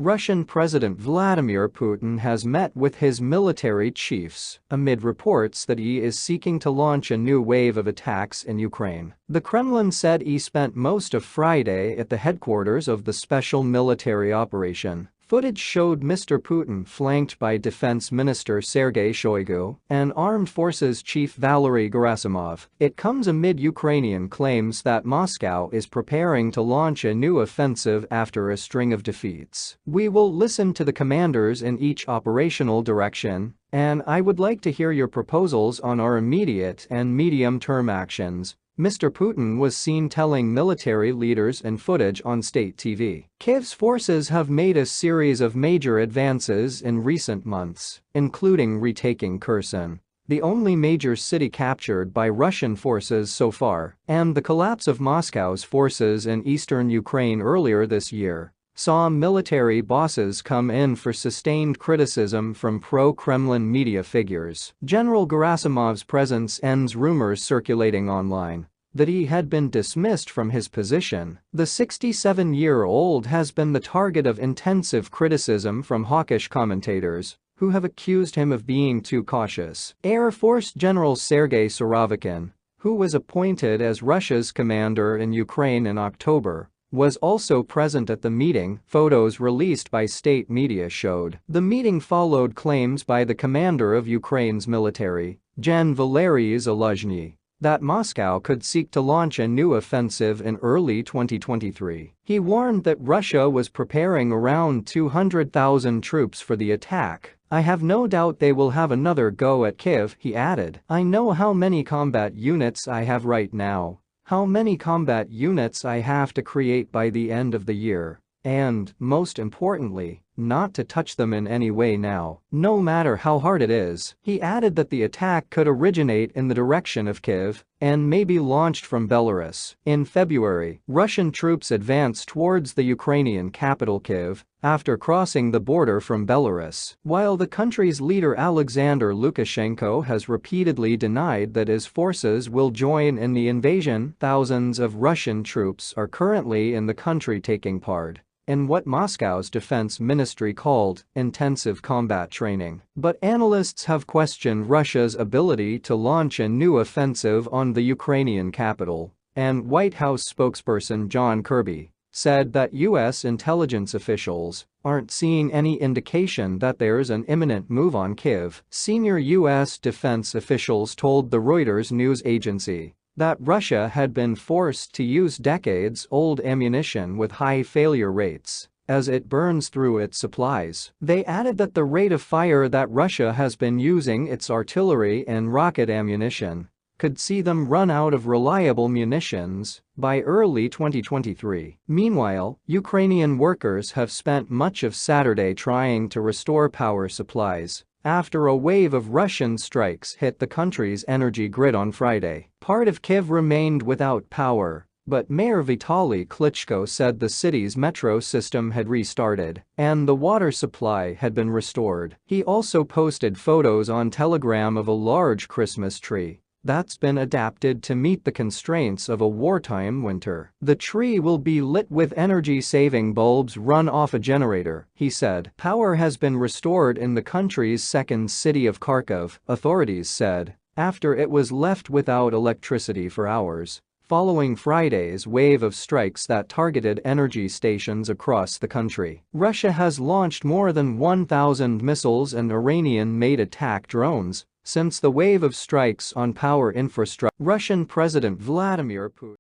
Russian President Vladimir Putin has met with his military chiefs amid reports that he is seeking to launch a new wave of attacks in Ukraine. The Kremlin said he spent most of Friday at the headquarters of the special military operation. Footage showed Mr Putin flanked by Defense Minister Sergei Shoigu and Armed Forces Chief Valeriy Gerasimov. It comes amid Ukrainian claims that Moscow is preparing to launch a new offensive after a string of defeats. "We will listen to the commanders in each operational direction, and I would like to hear your proposals on our immediate and medium-term actions," Mr. Putin was seen telling military leaders in footage on state TV. Kyiv's forces have made a series of major advances in recent months, including retaking Kherson, the only major city captured by Russian forces so far, and the collapse of Moscow's forces in eastern Ukraine earlier this year saw military bosses come in for sustained criticism from pro-Kremlin media figures. General Gerasimov's presence ends rumors circulating online that he had been dismissed from his position. The 67-year-old has been the target of intensive criticism from hawkish commentators who have accused him of being too cautious. Air Force General Sergei, who was appointed as Russia's commander in Ukraine in October, was also present at the meeting, photos released by state media showed. The meeting followed claims by the commander of Ukraine's military, Gen. Valeriy Gerasimov, that Moscow could seek to launch a new offensive in early 2023. He warned that Russia was preparing around 200,000 troops for the attack. "I have no doubt they will have another go at Kyiv," he added. "I know how many combat units I have right now, how many combat units I have to create by the end of the year, and, most importantly, not to touch them in any way now, no matter how hard it is." He added that the attack could originate in the direction of Kyiv and may be launched from Belarus. In February, Russian troops advanced towards the Ukrainian capital Kyiv after crossing the border from Belarus. While the country's leader Alexander Lukashenko has repeatedly denied that his forces will join in the invasion, thousands of Russian troops are currently in the country taking part in what Moscow's defense ministry called intensive combat training. But analysts have questioned Russia's ability to launch a new offensive on the Ukrainian capital, and White House spokesperson John Kirby said that U.S. intelligence officials aren't seeing any indication that there's an imminent move on Kyiv. Senior U.S. defense officials told the Reuters news agency that Russia had been forced to use decades-old ammunition with high failure rates as it burns through its supplies. They added that the rate of fire that Russia has been using its artillery and rocket ammunition could see them run out of reliable munitions by early 2023. Meanwhile, Ukrainian workers have spent much of Saturday trying to restore power supplies after a wave of Russian strikes hit the country's energy grid on Friday. Part of Kyiv remained without power, but Mayor Vitaly Klitschko said the city's metro system had restarted and the water supply had been restored. He also posted photos on Telegram of a large Christmas tree that's been adapted to meet the constraints of a wartime winter. "The tree will be lit with energy-saving bulbs run off a generator," he said. Power has been restored in the country's second city of Kharkiv, authorities said, after it was left without electricity for hours following Friday's wave of strikes that targeted energy stations across the country. Russia has launched more than 1,000 missiles and Iranian-made attack drones since the wave of strikes on power infrastructure. Russian President Vladimir Putin